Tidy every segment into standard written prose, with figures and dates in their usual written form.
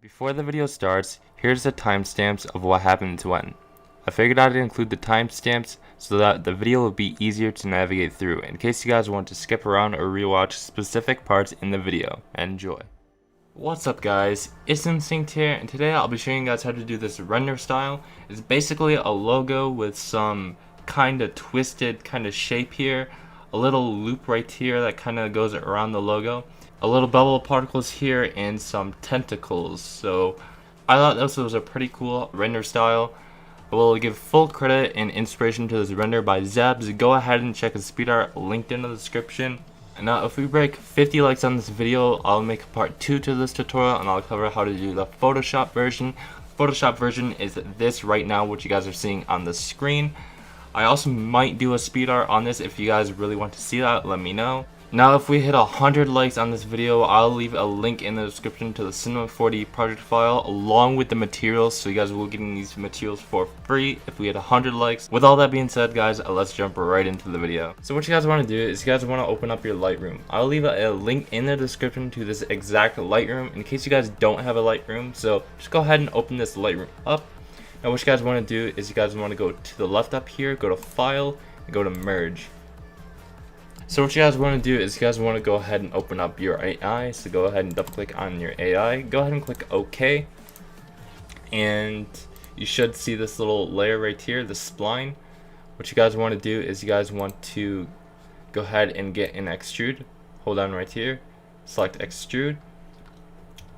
Before the video starts, here's the timestamps of what happens when. I figured I'd include the timestamps so that the video will be easier to navigate through in case you guys want to skip around or rewatch specific parts in the video. Enjoy. What's up guys, it's Instinct here, and today I'll be showing you guys how to do this render style. It's basically a logo with some kind of twisted kind of shape here, a little loop right here that kind of goes around the logo, a little bubble particles here, and some tentacles. So I thought this was a pretty cool render style. I will give full credit and inspiration to this render by Zebs. Go ahead and check his speed art linked in the description. And now if we break 50 likes on this video, I'll make a part 2 to this tutorial and I'll cover how to do the Photoshop version. Photoshop version is this right now, which you guys are seeing on the screen. I also might do a speed art on this. If you guys really want to see that, let me know. Now if we hit 100 likes on this video, I'll leave a link in the description to the Cinema 4D project file along with the materials, so you guys will be getting these materials for free if we hit 100 likes. With all that being said guys, let's jump right into the video. So what you guys want to do is you guys want to open up your Lightroom. I'll leave a link in the description to this exact Lightroom in case you guys don't have a Lightroom, so just go ahead and open this Lightroom up. Now what you guys want to do is you guys want to go to the left up here, go to File, and go to Merge. So what you guys want to do is you guys want to go ahead and open up your AI. So go ahead and double click on your AI, go ahead and click OK, and you should see this little layer right here, the spline. What you guys want to do is you guys want to go ahead and get an extrude. Hold on right here, select extrude,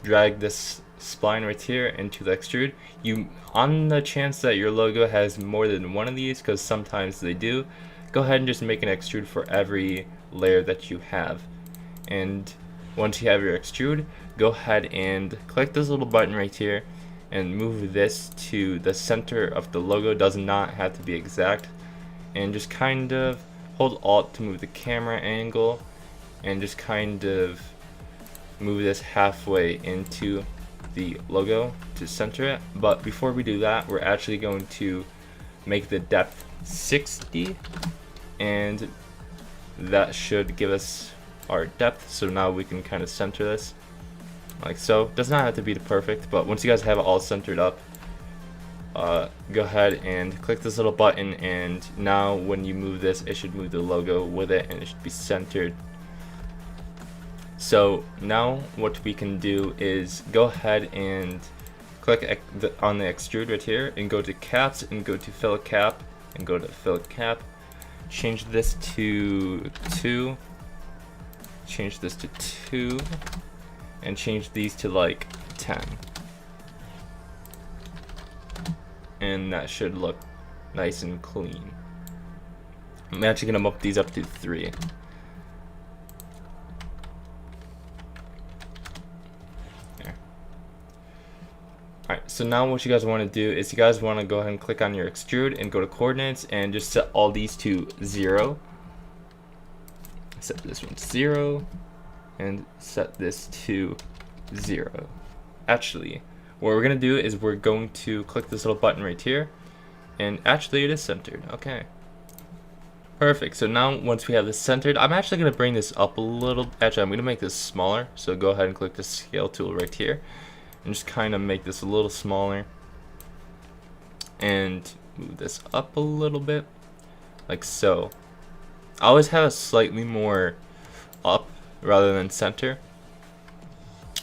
drag this spline right here into the extrude. You, on the chance that your logo has more than one of these, because sometimes they do, go ahead and just make an extrude for every layer that you have. And once you have your extrude, go ahead and click this little button right here and move this to the center of the logo. Does not have to be exact, and just kind of hold Alt to move the camera angle and just kind of move this halfway into the logo to center it. But before we do that, we're actually going to make the depth 60, and that should give us our depth. So now we can kind of center this like so. Does not have to be perfect, but once you guys have it all centered up, go ahead and click this little button, and now when you move this, it should move the logo with it and it should be centered. So now what we can do is go ahead and click on the extrude right here and go to caps and go to fill cap and go to fill cap. Change this to 2, change this to 2, and change these to like 10. And that should look nice and clean. I'm actually gonna bump these up to 3. Alright, so now what you guys want to do is you guys want to go ahead and click on your extrude and go to coordinates and just set all these to 0. Set this one to 0 and set this to 0. Actually, what we're going to do is we're going to click this little button right here, and actually it is centered. Okay. Perfect. So now once we have this centered, I'm actually going to bring this up a little. Actually, I'm going to make this smaller. So go ahead and click the scale tool right here and just kind of make this a little smaller and move this up a little bit like so. I always have a slightly more up rather than center.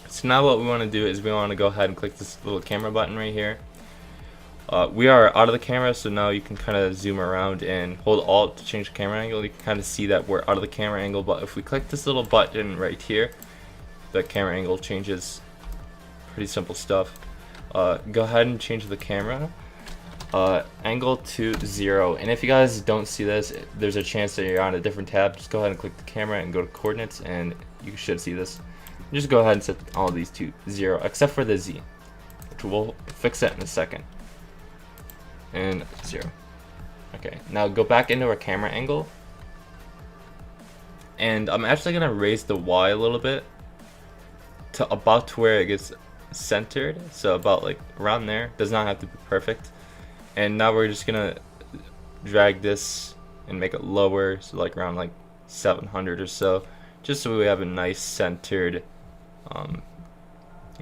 So now what we want to do is we want to go ahead and click this little camera button right here. We are out of the camera, so now you can kind of zoom around and hold Alt to change the camera angle. You can kind of see that we're out of the camera angle, but if we click this little button right here, the camera angle changes. Pretty simple stuff. Go ahead and change the camera angle to 0, and if you guys don't see this, there's a chance that you're on a different tab. Just go ahead and click the camera and go to coordinates and you should see this. Just go ahead and set all these to 0 except for the Z, which we'll fix that in a second. And 0. Okay, now go back into our camera angle, and I'm actually gonna raise the Y a little bit to about to where it gets centered, so about like around there. Does not have to be perfect. And now we're just gonna drag this and make it lower, so like around like 700 or so, just so we have a nice centered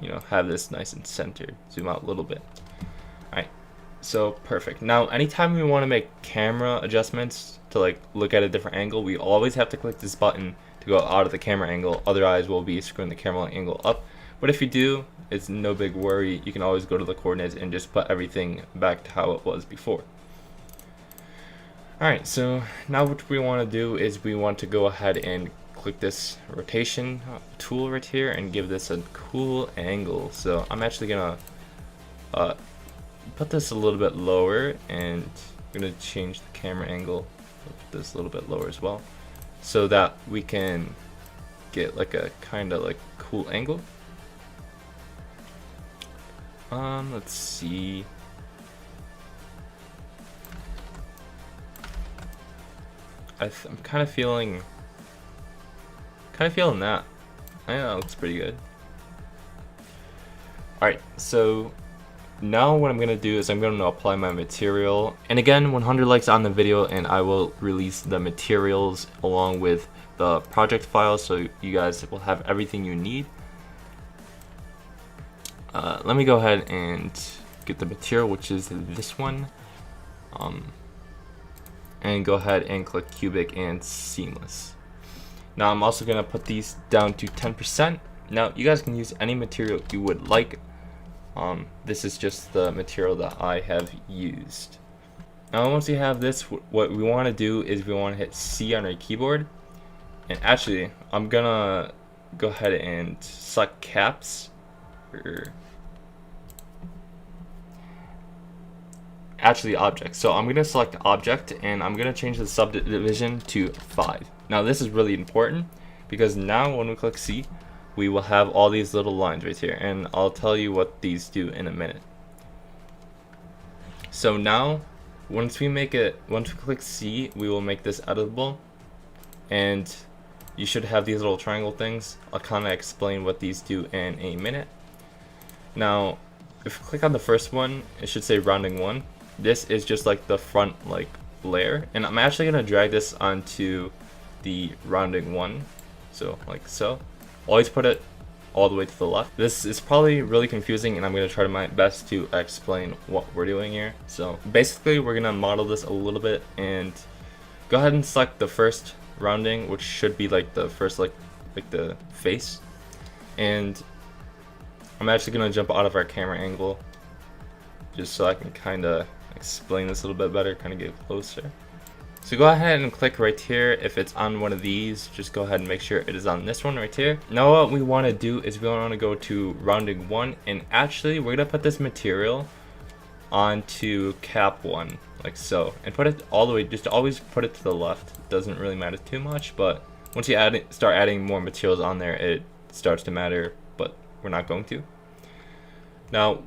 you know, have this nice and centered. Zoom out a little bit. Alright, so perfect. Now anytime we want to make camera adjustments to like look at a different angle, we always have to click this button to go out of the camera angle, otherwise we'll be screwing the camera angle up. But if you do, it's no big worry. You can always go to the coordinates and just put everything back to how it was before. Alright, so now what we want to do is we want to go ahead and click this rotation tool right here and give this a cool angle. So I'm actually gonna put this a little bit lower, and I'm gonna change the camera angle, put this a little bit lower as well, so that we can get like a kind of like cool angle. Let's see. I'm kind of feeling that. I know, it looks pretty good. Alright, so now what I'm going to do is I'm going to apply my material. And again, 100 likes on the video and I will release the materials along with the project file, so you guys will have everything you need. Let me go ahead and get the material, which is this one. And go ahead and click cubic and seamless. Now I'm also going to put these down to 10%. Now you guys can use any material you would like. This is just the material that I have used. Now once you have this, what we want to do is we want to hit C on our keyboard. And actually, I'm going to go ahead and select caps. Actually object. So I'm going to select object and I'm going to change the subdivision to 5. Now this is really important because now when we click C, we will have all these little lines right here, and I'll tell you what these do in a minute. So now once we click C, we will make this editable, and you should have these little triangle things. I'll kind of explain what these do in a minute. Now if you click on the first one, it should say rounding 1. This is just like the front like layer, and I'm actually going to drag this onto the rounding 1, so like so. Always put it all the way to the left. This is probably really confusing, and I'm going to try my best to explain what we're doing here. So basically we're going to model this a little bit, and go ahead and select the first rounding, which should be like the first like the face. And I'm actually going to jump out of our camera angle just so I can kind of explain this a little bit better, kind of get closer. So go ahead and click right here. If it's on one of these, just go ahead and make sure it is on this one right here. Now what we want to do is we want to go to rounding 1, and actually we're going to put this material onto cap 1 like so, and put it all the way, just always put it to the left. It doesn't really matter too much, but once you start adding more materials on there, it starts to matter, but we're not going to. Now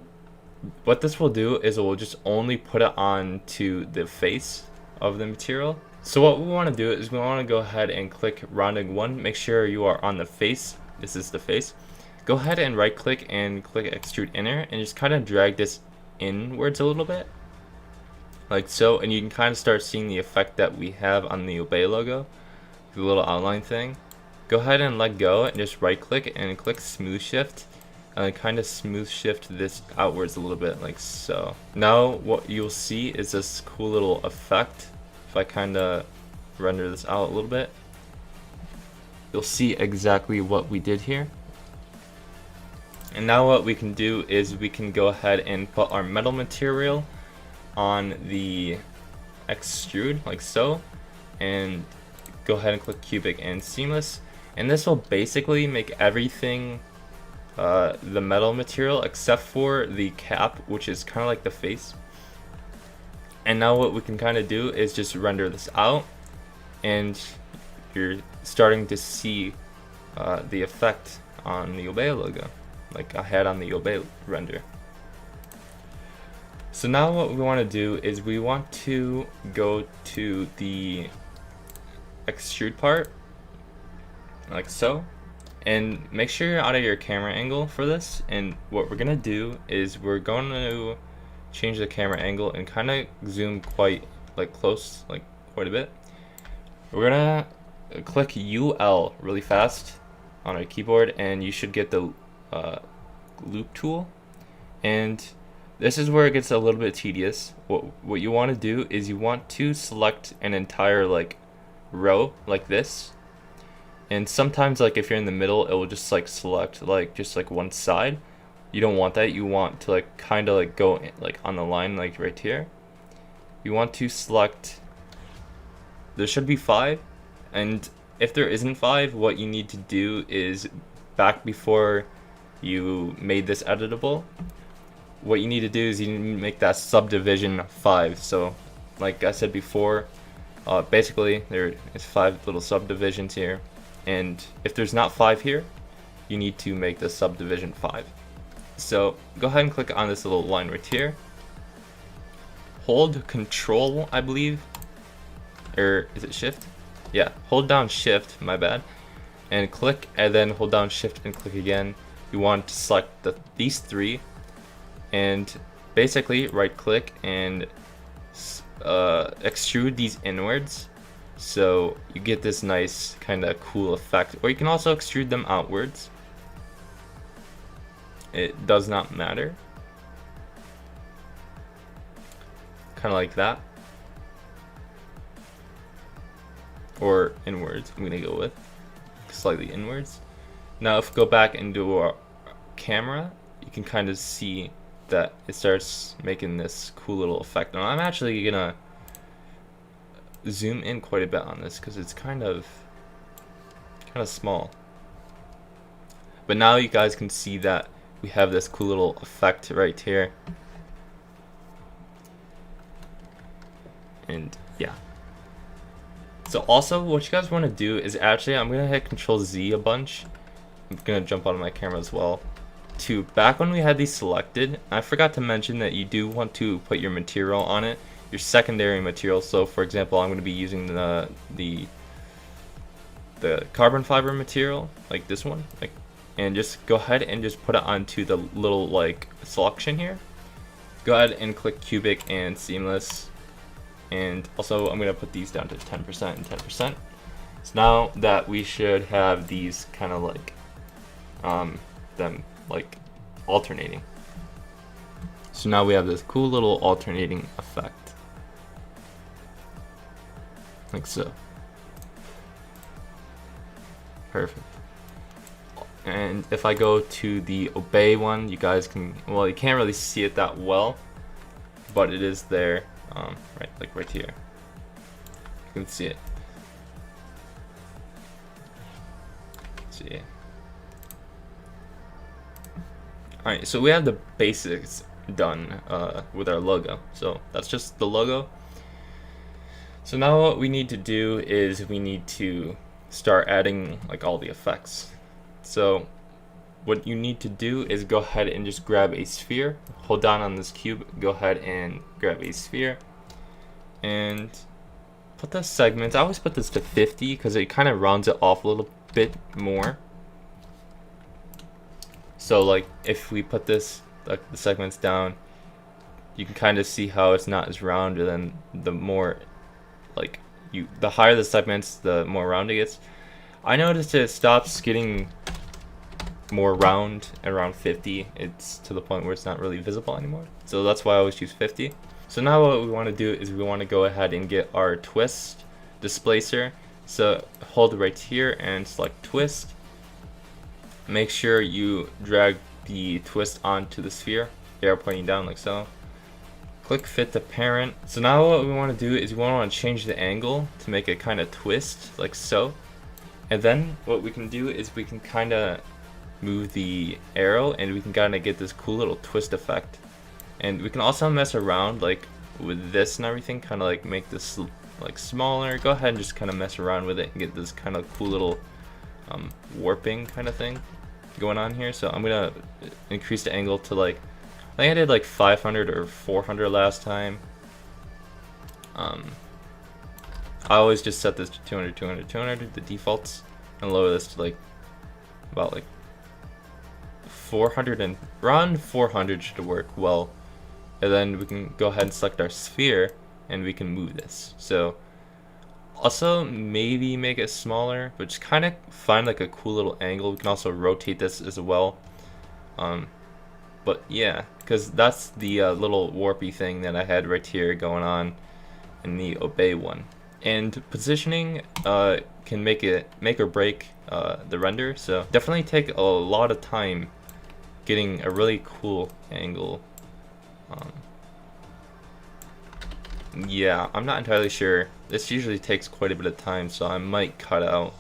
what this will do is it will just only put it onto the face of the material. So what we want to do is we want to go ahead and click rounding 1. Make sure you are on the face. This is the face. Go ahead and right click and click extrude inner, and just kind of drag this inwards a little bit like so, and you can kind of start seeing the effect that we have on the Obey logo, the little outline thing. Go ahead and let go and just right click and click smooth shift, and kind of smooth shift this outwards a little bit like so. Now what you'll see is this cool little effect. If I kind of render this out a little bit, you'll see exactly what we did here. And now what we can do is we can go ahead and put our metal material on the extrude like so, and go ahead and click cubic and seamless, and this will basically make everything the metal material except for the cap, which is kind of like the face. And now what we can kind of do is just render this out, and you're starting to see the effect on the Obey logo like I had on the Obey render. So now what we want to do is we want to go to the extrude part like so, and make sure you're out of your camera angle for this. And what we're gonna do is we're going to change the camera angle and kind of zoom quite like close, like quite a bit. We're gonna click UL really fast on our keyboard, and you should get the loop tool, and this is where it gets a little bit tedious. What you want to do is you want to select an entire like row like this, and sometimes like if you're in the middle, it will just like select like just like one side. You don't want that. You want to like kind of like go like on the line like right here. You want to select, there should be 5, and if there isn't 5, what you need to do is back before you made this editable, what you need to do is you need to make that subdivision 5. So like I said before, basically there is 5 little subdivisions here, and if there's not 5 here, you need to make the subdivision 5. So go ahead and click on this little line right here. Hold Control, I believe, or is it Shift? Yeah, hold down Shift, my bad, and click, and then hold down Shift and click again. You want to select these 3, and basically right click and extrude these inwards, so you get this nice kind of cool effect. Or you can also extrude them outwards. It does not matter. Kind of like that. Or inwards, I'm gonna go with slightly inwards. Now if we go back and do our camera, you can kind of see that it starts making this cool little effect. Now I'm actually gonna zoom in quite a bit on this because it's kind of small. But now you guys can see that we have this cool little effect right here. And yeah. So also what you guys want to do is actually, I'm gonna hit Control Z a bunch. I'm gonna jump onto my camera as well. To back when we had these selected, I forgot to mention that you do want to put your material on it, your secondary material. So for example, I'm going to be using the carbon fiber material, like this one, like, and just go ahead and just put it onto the little like selection here. Go ahead and click cubic and seamless, and also I'm going to put these down to 10% and 10%. So now that we should have these kind of like them like alternating. So now we have this cool little alternating effect, like so. Perfect. And if I go to the obey one, you guys can, well, you can't really see it that well, but it is there, right, like right here. You can see it. See. Alright, so we have the basics done with our logo. So that's just the logo. So now what we need to do is we need to start adding like all the effects. So what you need to do is go ahead and just grab a sphere, hold down on this cube, go ahead and grab a sphere and put the segments. I always put this to 50 because it kind of rounds it off a little bit more. So like if we put this, like the segments down, you can kind of see how it's not as round, and then the more like the higher the segments, the more round it gets. I noticed it stops getting more round around 50. It's to the point where it's not really visible anymore. So that's why I always choose 50. So now what we want to do is we want to go ahead and get our twist displacer. So hold right here and select twist. Make sure you drag the twist onto the sphere, arrow pointing down like so. Click fit to parent. So now what we want to do is we want to change the angle to make it kind of twist like so. And then what we can do is we can kind of move the arrow and we can kind of get this cool little twist effect. And we can also mess around like with this and everything, kind of like make this like smaller. Go ahead and just kind of mess around with it and get this kind of cool little warping kind of thing going on here. So I'm gonna increase the angle to like, I think I did like 500 or 400 last time. I always just set this to 200, 200, 200, the defaults, and lower this to like about like 400, and around 400 should work well. And then we can go ahead and select our sphere and we can move this. So also maybe make it smaller, but just kind of find like a cool little angle. We can also rotate this as well. But yeah, because that's the little warpy thing that I had right here going on in the obey one. And positioning can make or break the render, so definitely take a lot of time getting a really cool angle. Yeah, I'm not entirely sure. This usually takes quite a bit of time, so I might cut out.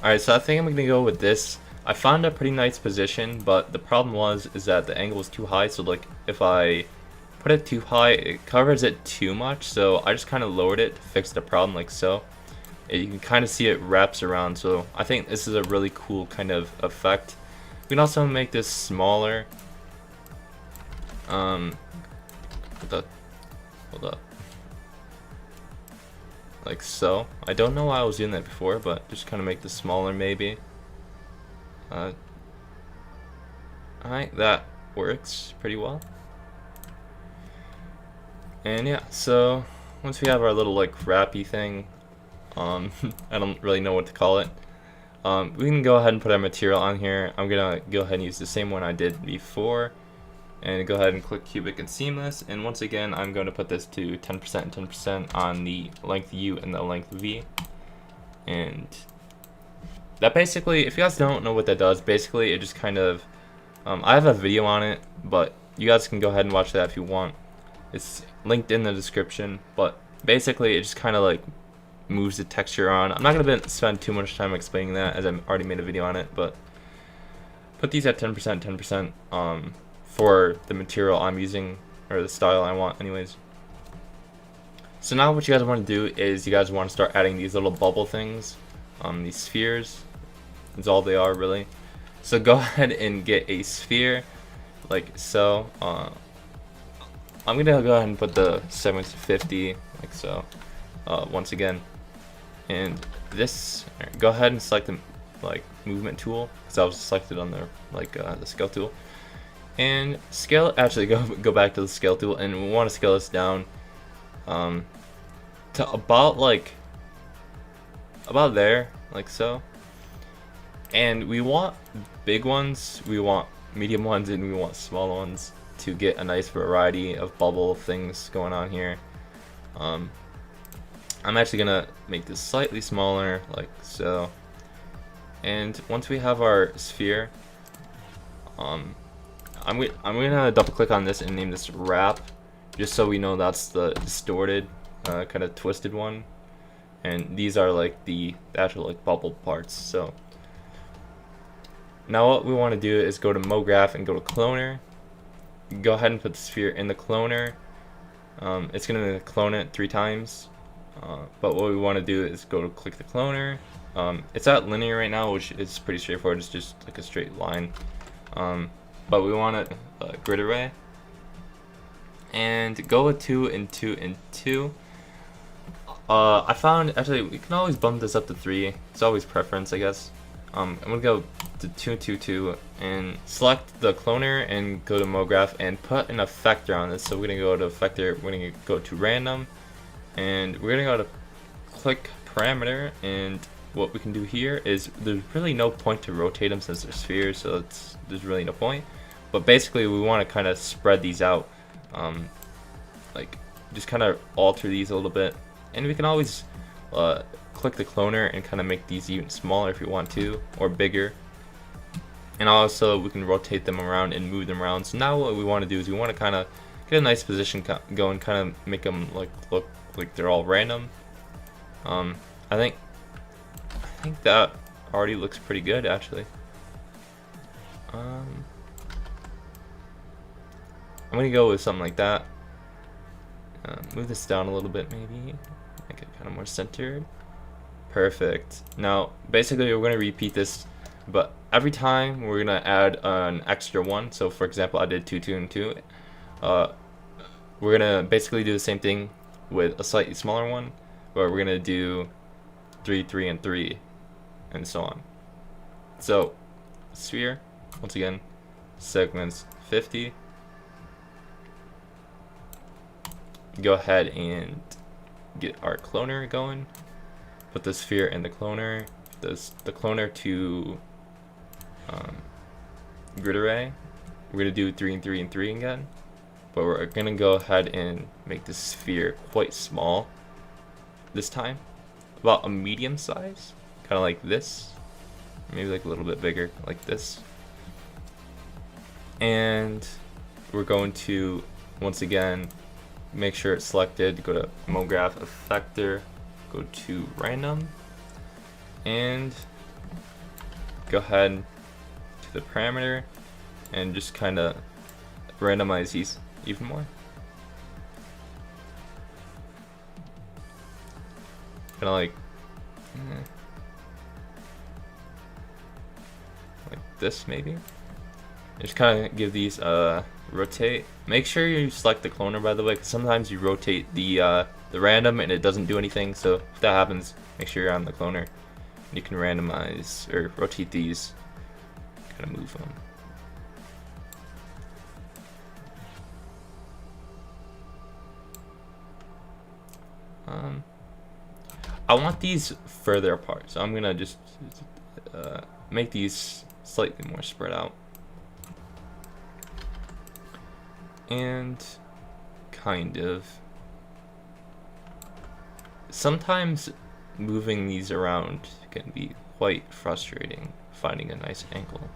Alright, so I think I'm gonna go with this. I found a pretty nice position, but the problem is that the angle was too high, so like if I put it too high, it covers it too much, so I just kind of lowered it to fix the problem like so. You can kind of see it wraps around, so I think this is a really cool kind of effect. We can also make this smaller. Hold up. Like so. I don't know why I was doing that before, but just kind of make this smaller maybe. Alright, that works pretty well. And yeah, so once we have our little like wrappy thing, I don't really know what to call it. We can go ahead and put our material on here. I'm gonna go ahead and use the same one I did before, and go ahead and click cubic and seamless. And once again, I'm going to put this to 10% and 10% on the length U and the length V. And that basically, if you guys don't know what that does, basically it just kind of, I have a video on it, but you guys can go ahead and watch that if you want. It's linked in the description, but basically it just kind of like moves the texture on. I'm not going to spend too much time explaining that, as I've already made a video on it, but put these at 10%, 10% for the material I'm using, or the style I want anyways. So now what you guys want to do is you guys want to start adding these little bubble things, these spheres. That's all they are really. So go ahead and get a sphere like so. I'm gonna go ahead and put the 7 to 50 like so, once again. And this, go ahead and select the like movement tool, because I was selected on the like the scale tool. And scale, actually go back to the scale tool, and we want to scale this down to about there, like so. And we want big ones, we want medium ones, and we want small ones to get a nice variety of bubble things going on here. I'm actually gonna make this slightly smaller, like so. And once we have our sphere, I'm gonna double click on this and name this wrap, just so we know that's the distorted, kind of twisted one. And these are like the actual like bubble parts. So now what we want to do is go to MoGraph and go to Cloner. Go ahead and put the sphere in the cloner. It's gonna clone it 3 times. But what we want to do is go to click the cloner. It's at linear right now, which is pretty straightforward. It's just like a straight line. But we want it grid array, and go with 2 and 2 and 2. I found actually we can always bump this up to 3. It's always preference, I guess. I'm gonna go to 2, 2, 2, and select the cloner and go to MoGraph and put an effector on this. So we're gonna go to effector. We're gonna go to random, and we're gonna go to click parameter. And what we can do here is there's really no point to rotate them since they're spheres, so there's really no point. But basically we want to kind of spread these out, like just kind of alter these a little bit. And we can always click the cloner and kind of make these even smaller if you want to, or bigger. And also we can rotate them around and move them around. So now what we want to do is we want to kind of get a nice position going, kind of make them like look like they're all random. I think that already looks pretty good actually. I'm gonna go with something like that. Move this down a little bit maybe, make it kind of more centered. Perfect. Now basically we're gonna repeat this, but every time we're gonna add an extra one. So for example, I did 2, 2, and 2. We're gonna basically do the same thing with a slightly smaller one, but we're gonna do 3, 3, and 3. and so on. So sphere, once again, segments 50. Go ahead and get our cloner going. Put the sphere in the cloner. The cloner to grid array. We're gonna do 3 and 3 and 3 again, but we're gonna go ahead and make the sphere quite small this time, about a medium size, kind of like this, maybe like a little bit bigger, like this. And we're going to once again make sure it's selected. Go to MoGraph Effector, go to Random, and go ahead to the parameter and just kind of randomize these even more. Kind of like this maybe. Just kind of give these rotate. Make sure you select the cloner, by the way, because sometimes you rotate the random and it doesn't do anything. So if that happens, make sure you're on the cloner. You can randomize or rotate these, kind of move them. I want these further apart, so I'm gonna just make these slightly more spread out. And kind of sometimes moving these around can be quite frustrating, finding a nice angle.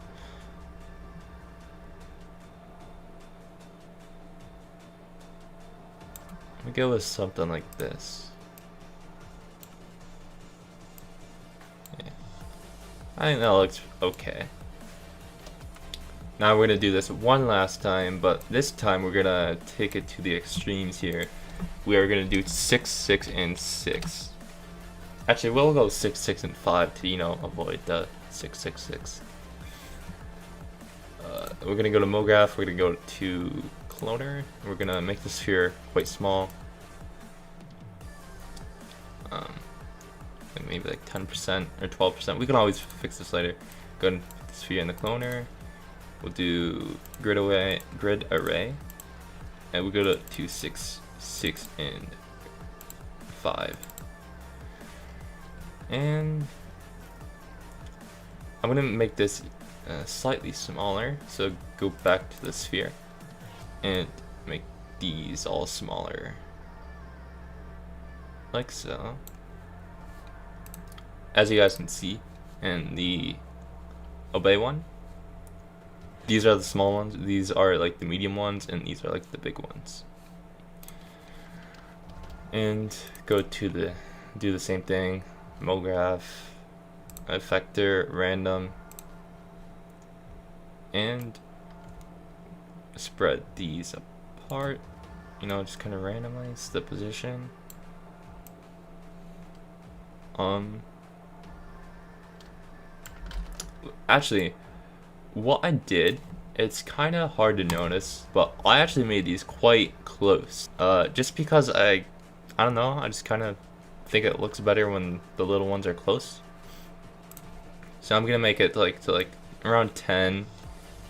Let me go with something like this. Yeah. I think that looks okay. Now we're going to do this one last time, but this time we're going to take it to the extremes here. We are going to do 6, 6, and 6. Actually, we'll go 6, 6, and 5 to, avoid the 6, 6, 6. We're going to go to MoGraph, we're going to go to Cloner, we're going to make the sphere quite small. Maybe like 10% or 12%. We can always fix this later. Go ahead and put the sphere in the Cloner. We'll do grid array, and we'll go to 6, 6, and 5. And I'm gonna make this slightly smaller. So go back to the sphere and make these all smaller, like so. As you guys can see in the obey one, these are the small ones, these are like the medium ones, and these are like the big ones. And go to do the same thing, MoGraph, Effector, Random, and spread these apart, just kind of randomize the position. Actually, what I did, it's kind of hard to notice, but I actually made these quite close. Just because I don't know, I just kind of think it looks better when the little ones are close. So I'm gonna make it to around 10,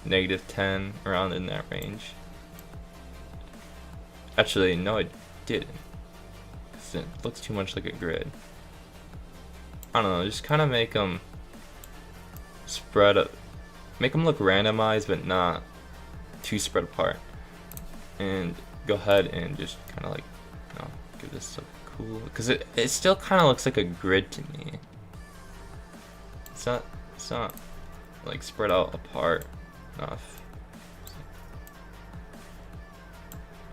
-10, around in that range. Actually, no, I didn't. 'Cause it looks too much like a grid. I don't know, just kind of make them spread up. Make them look randomized, but not too spread apart. And go ahead and just kind of give this a cool, because it still kind of looks like a grid to me. It's not like spread out apart enough.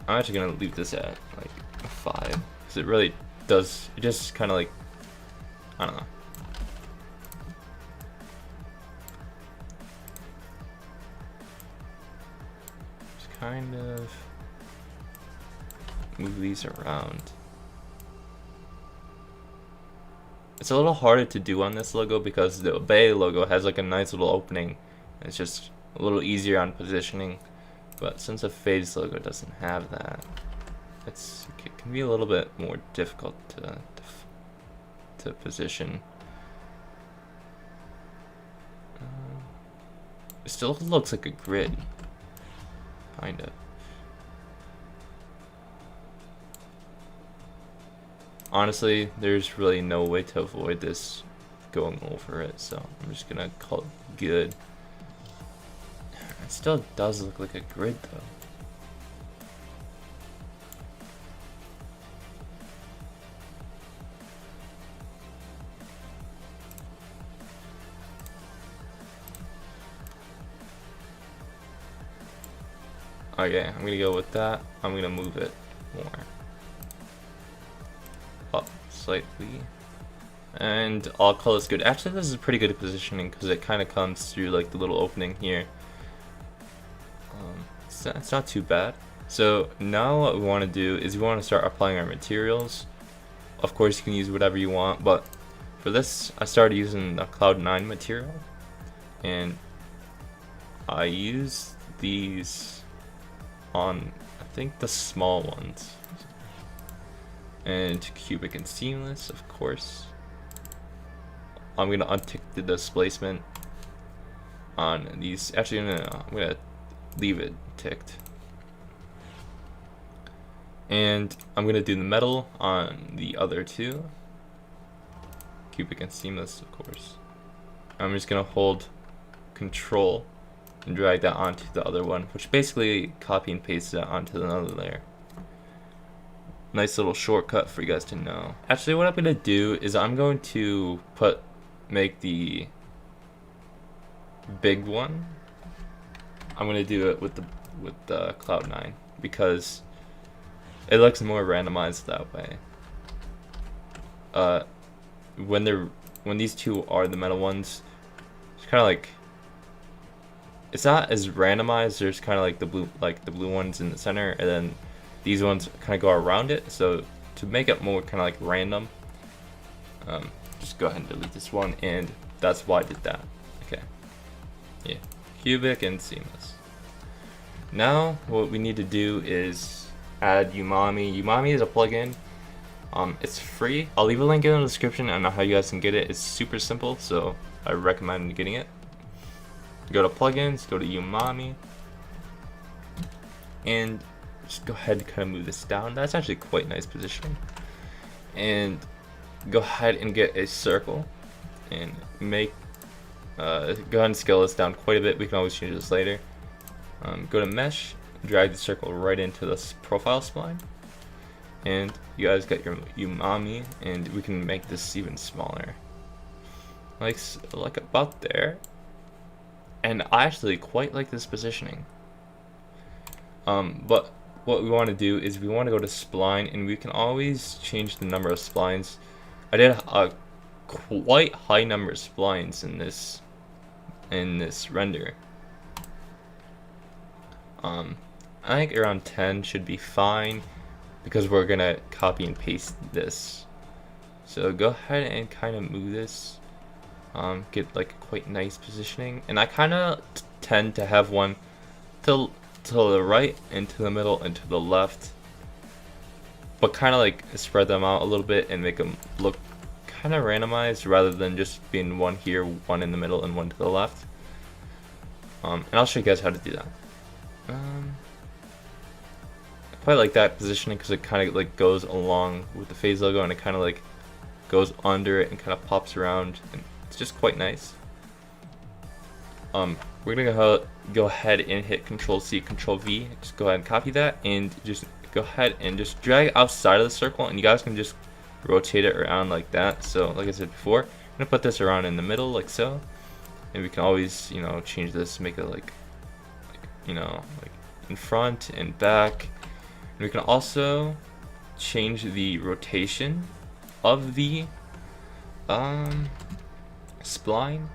I'm actually gonna leave this at like a 5, because it really does. It just kind of I don't know. Kind of move these around. It's a little harder to do on this logo because the Obey logo has like a nice little opening. It's just a little easier on positioning, but since the Phase logo doesn't have that, it can be a little bit more difficult to position. It still looks like a grid, kinda. Honestly, there's really no way to avoid this going over it, so I'm just gonna call it good. It still does look like a grid though. Okay, I'm gonna go with that. I'm gonna move it more up slightly. And I'll call this good. Actually, this is pretty good positioning because it kind of comes through like the little opening here. It's not too bad. So now what we want to do is we want to start applying our materials. Of course, you can use whatever you want, but for this, I started using the Cloud 9 material, and I use these on, I think, the small ones. And cubic and seamless, of course. I'm gonna untick the displacement on these. Actually, no, I'm gonna leave it ticked. And I'm gonna do the metal on the other two. Cubic and seamless, of course. I'm just gonna hold Control and drag that onto the other one, which basically copy and paste that onto another layer. Nice little shortcut for you guys to know. Actually, what I'm gonna do is I'm going to make the big one. I'm gonna do it with the Cloud 9 because it looks more randomized that way. When these two are the metal ones, it's kind of like, it's not as randomized. There's kind of like the blue ones in the center, and then these ones kind of go around it. So to make it more kind of like random, just go ahead and delete this one, and that's why I did that. Okay, yeah, cubic and seamless. Now what we need to do is add Umami. Umami is a plugin. It's free. I'll leave a link in the description on how you guys can get it. It's super simple, so I recommend getting it. Go to plugins, go to Umami, and just go ahead and kind of move this down. That's actually quite nice positioning. And go ahead and get a circle and go ahead and scale this down quite a bit. We can always change this later. Go to mesh, drag the circle right into this profile spline, and you guys got your Umami, and we can make this even smaller, like about there. And I actually quite like this positioning. But what we want to do is we want to go to spline, and we can always change the number of splines. I did a quite high number of splines in this render. I think around 10 should be fine because we're gonna copy and paste this. So go ahead and kind of move this. Get like quite nice positioning, and I kind of tend to have one to the right and to the middle and to the left, but kind of like spread them out a little bit and make them look kind of randomized rather than just being one here, one in the middle, and one to the left. And I'll show you guys how to do that. I quite like that positioning because it kind of like goes along with the phase logo, and it kind of like goes under it and kind of pops around, and it's just quite nice. We're gonna go ahead and hit Control C, Control V. Just go ahead and copy that, and just go ahead and just drag outside of the circle, and you guys can just rotate it around like that. So like I said before, I'm gonna put this around in the middle like so, and we can always, you know, change this, make it like in front and back. And we can also change the rotation of the spline,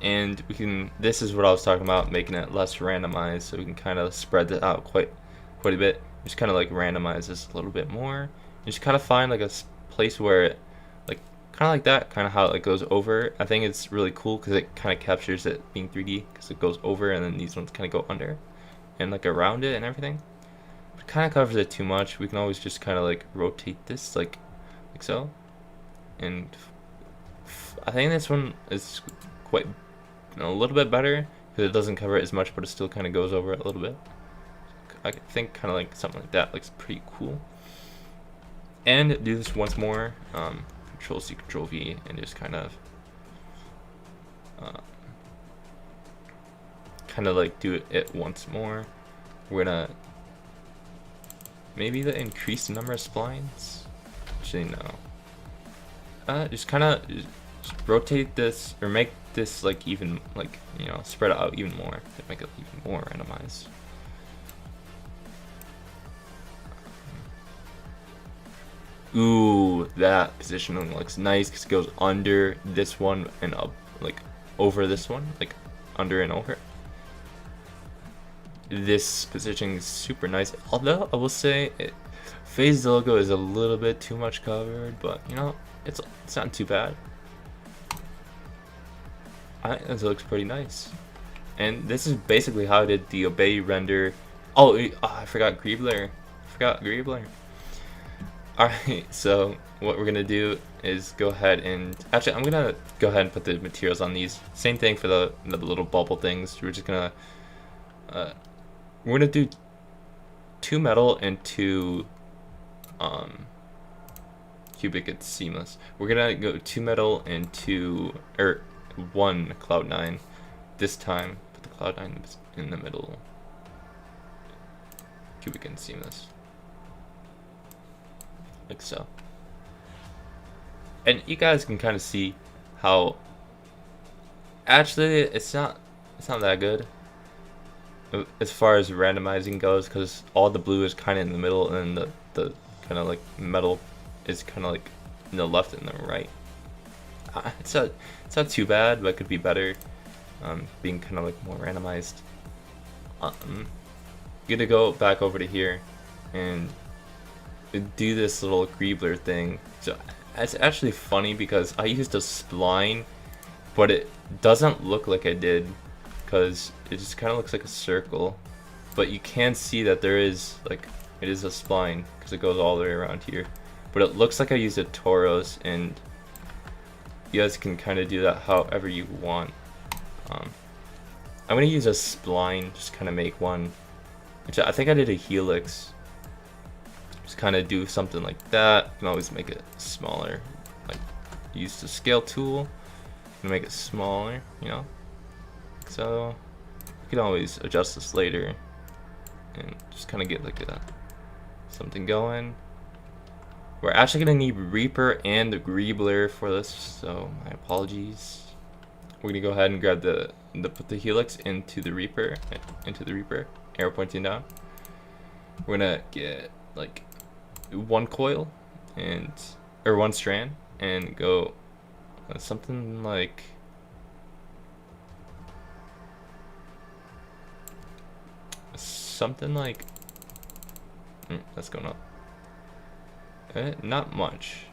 and we can, this is what I was talking about, making it less randomized, so we can kind of spread that out quite a bit. Just kind of like randomize this a little bit more, and just kind of find like a place where it like kind of like that, kind of how it like goes over. I think it's really cool because it kind of captures it being 3D because it goes over, and then these ones kind of go under and like around it and everything. If it kind of covers it too much, we can always just kind of like rotate this like so. And I think this one is quite a little bit better. because it doesn't cover it as much, but it still kind of goes over it a little bit. I think kind of like something like that looks pretty cool. And do this once more. Control C, Control V, and just kind of like do it once more. We're gonna maybe increase the number of splines. Actually, no. Just kind of rotate this or make this like even like spread it out even more to make it even more randomized. Ooh, that positioning looks nice because it goes under this one and up, like over this one, like under and over. This positioning is super nice. Although I will say, phase logo is a little bit too much covered, but it's not too bad. I think this looks pretty nice. And this is basically how I did the obey render. Oh, I forgot Greebler. Alright, so what we're gonna do is go ahead and actually I'm gonna go ahead and put the materials on these. Same thing for the little bubble things. We're just gonna do 2 metal and 2 cubic and seamless. We're gonna go 2 metal and 1 cloud9 this time. Put the cloud9 in the middle. Cubic and seamless. Like so. And you guys can kind of see how actually it's not that good as far as randomizing goes, because all the blue is kind of in the middle and the kind of like metal is kind of like in the left and the right. It's not too bad, but it could be better, being kind of like more randomized. Gonna go back over to here and do this little Greebler thing. So it's actually funny because I used a spline, but it doesn't look like I did because it just kind of looks like a circle. But you can see that there is like it is a spline because it goes all the way around here. But it looks like I used a Tauros, and you guys can kind of do that however you want. I'm gonna use a spline, just kind of make one. Which I think I did a helix. Just kind of do something like that. You can always make it smaller, like use the scale tool and make it smaller, so you can always adjust this later and just kind of get like something going. We're actually gonna need Reaper and the Greebler for this, so my apologies. We're gonna go ahead and grab put the helix into the Reaper, arrow pointing down. We're gonna get like 1 coil or 1 strand and go something like that's going up. Not much.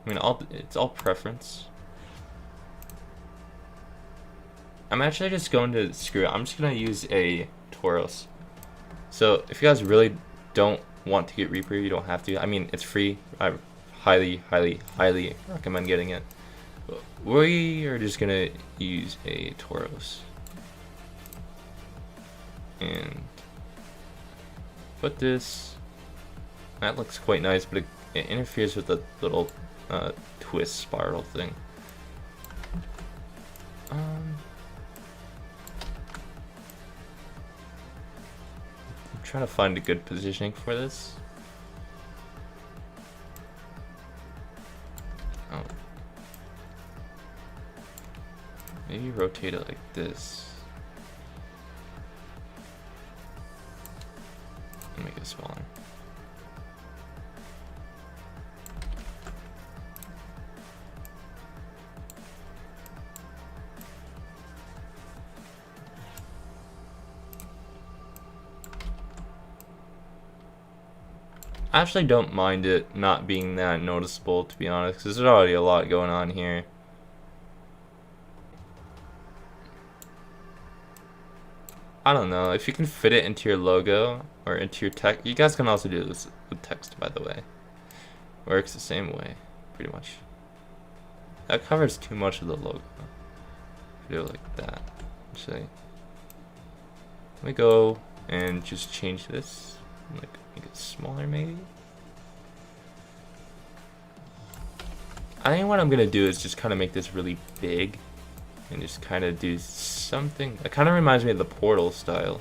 I mean, it's all preference. I'm actually just going to screw it. I'm just gonna use a Tauros. So if you guys really don't want to get Reaper, you don't have to. I mean, it's free. I highly recommend getting it. But we are just gonna use a Tauros and put this. That looks quite nice, but it interferes with the little twist spiral thing. I'm trying to find a good positioning for this. Oh. Maybe rotate it like this. And make it smaller. I actually don't mind it not being that noticeable, to be honest, because there's already a lot going on here. I don't know, if you can fit it into your logo or into your text. You guys can also do this with text, by the way. Works the same way, pretty much. That covers too much of the logo. Do it like that. Actually, let me go and just change this, like make it smaller maybe. I think what I'm gonna do is just kind of make this really big and just kind of do something that kind of reminds me of the Portal style.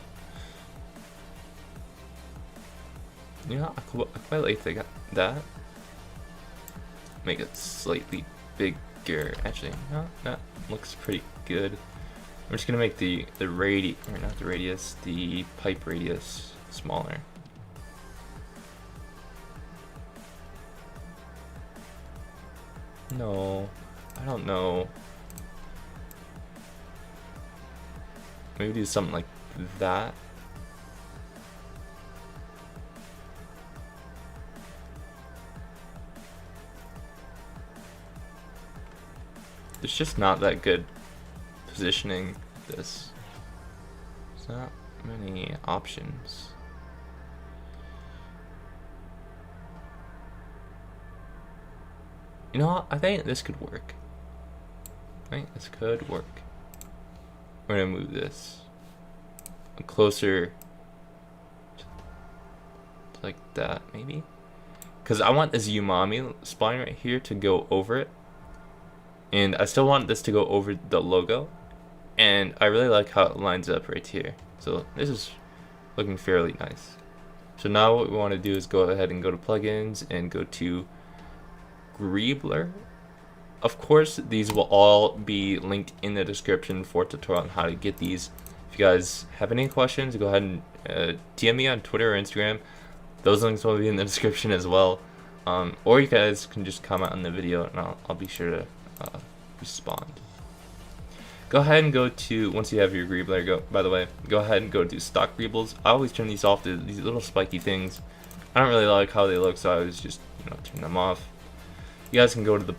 You know, I quite like that. Make it slightly bigger. Actually, no, that looks pretty good. I'm just gonna make the pipe radius smaller. No, I don't know. Maybe do something like that. There's just not that good positioning this. There's not many options. You know what? I think this could work. I think this could work. We're gonna move this closer to like that, maybe. Because I want this umami spline right here to go over it. And I still want this to go over the logo. And I really like how it lines up right here. So this is looking fairly nice. So now what we want to do is go ahead and go to plugins and go to Greebler. Of course, these will all be linked in the description for a tutorial on how to get these. If you guys have any questions, go ahead and DM me on Twitter or Instagram. Those links will be in the description as well. Or you guys can just comment on the video and I'll be sure to respond. Go ahead and go to, once you have your Greebler, go ahead and go to stock Greebles. I always turn these off, these little spiky things. I don't really like how they look, so I always just turn them off. You guys can go to the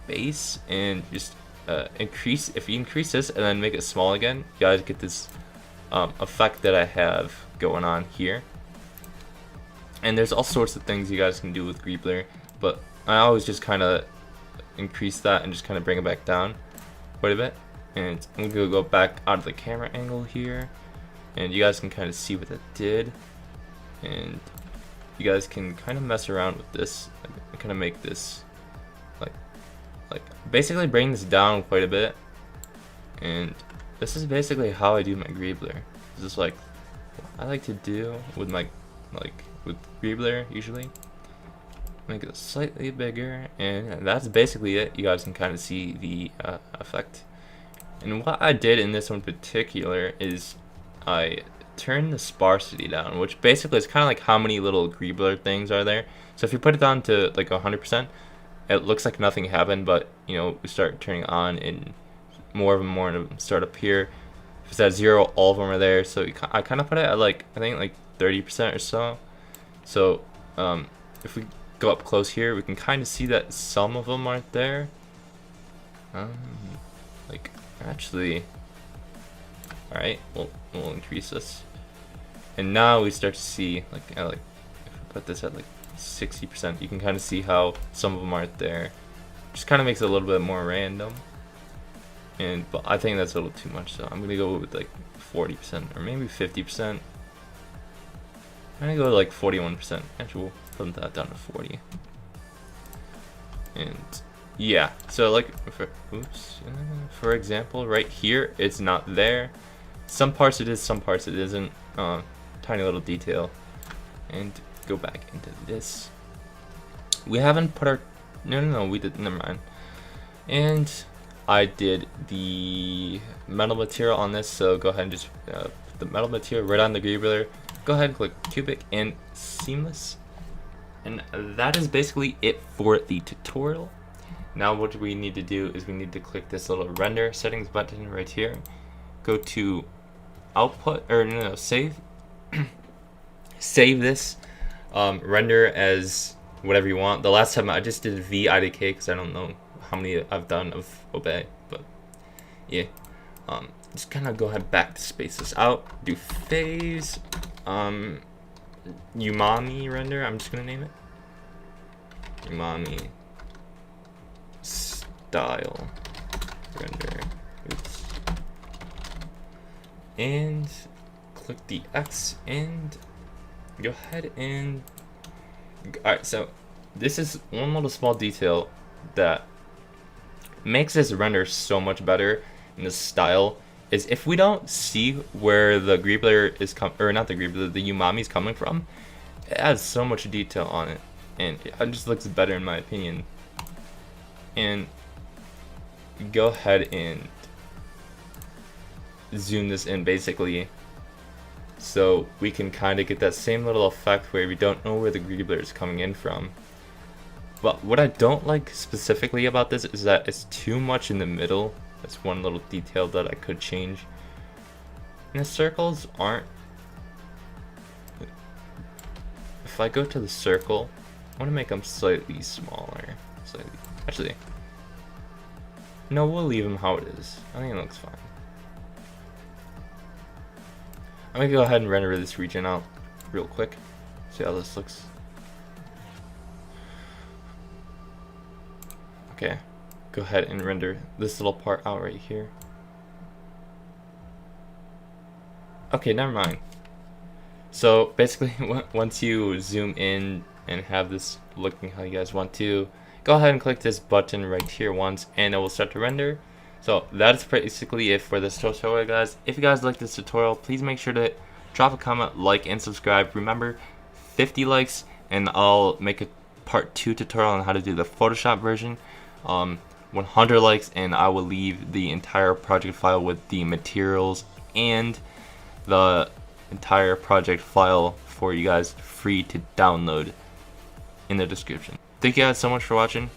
base and just increase, if you increase this and then make it small again, you guys get this effect that I have going on here. And there's all sorts of things you guys can do with Greebler, but I always just kind of increase that and just kind of bring it back down quite a bit. And I'm gonna go back out of the camera angle here, and you guys can kind of see what that did. And you guys can kind of mess around with this, kind of make this like basically bring this down quite a bit. And this is basically how I do my Greebler. This is like what I like to do with my with Greebler usually. Make it slightly bigger, and that's basically it. You guys can kind of see the effect. And what I did in this one in particular is I turned the sparsity down, which basically is kind of like how many little Greebler things are there. So if you put it down to like 100%, it looks like nothing happened, but we start turning on and more of them start up here. If it's at 0, all of them are there. So I kind of put it at I think like 30% or so. So if we go up close here, we can kind of see that some of them aren't there. Actually, all right, we'll increase this, and now we start to see if we put this at 60%, you can kind of see how some of them aren't there. Just kind of makes it a little bit more random, but I think that's a little too much, so I'm gonna go with 40% or maybe 50%. I'm gonna go with 41%. Actually, we'll put that down to 40. And yeah, so for example, right here, it's not there. Some parts it is, some parts it isn't. Tiny little detail. And go back into this. We haven't put our, no, we did, never mind. And I did the metal material on this, so go ahead and just put the metal material right on the Greebler. Go ahead and click cubic and seamless. And that is basically it for the tutorial. Now what we need to do is we need to click this little render settings button right here. Go to output, or no, save. Save this, render as whatever you want. The last time I just did VIDK because I don't know how many I've done of obey, but yeah. Just kind of go ahead back to space this out. Do phase, umami render. I'm just gonna name it umami style render. Oops. and click the X and go ahead and alright, so this is one little small detail that makes this render so much better in this style is if we don't see where the Greebler is or not the Greebler, the umami is coming from, it adds so much detail on it and it just looks better in my opinion. And go ahead and zoom this in basically so we can kind of get that same little effect where we don't know where the Greebler is coming in from. But what I don't like specifically about this is that it's too much in the middle. That's one little detail that I could change. And the circles aren't... If I go to the circle, I want to make them slightly smaller. Actually, no, we'll leave them how it is. I think it looks fine. I'm gonna go ahead and render this region out real quick. See how this looks. Okay, go ahead and render this little part out right here. Okay, never mind. So basically, once you zoom in and have this looking how you guys want to, go ahead and click this button right here once and it will start to render. So that's basically it for this tutorial, guys. If you guys like this tutorial, please make sure to drop a comment, like, and subscribe. Remember, 50 likes and I'll make a part 2 tutorial on how to do the Photoshop version. 100 likes and I will leave the entire project file with the materials and the entire project file for you guys free to download in the description. Thank you guys so much for watching.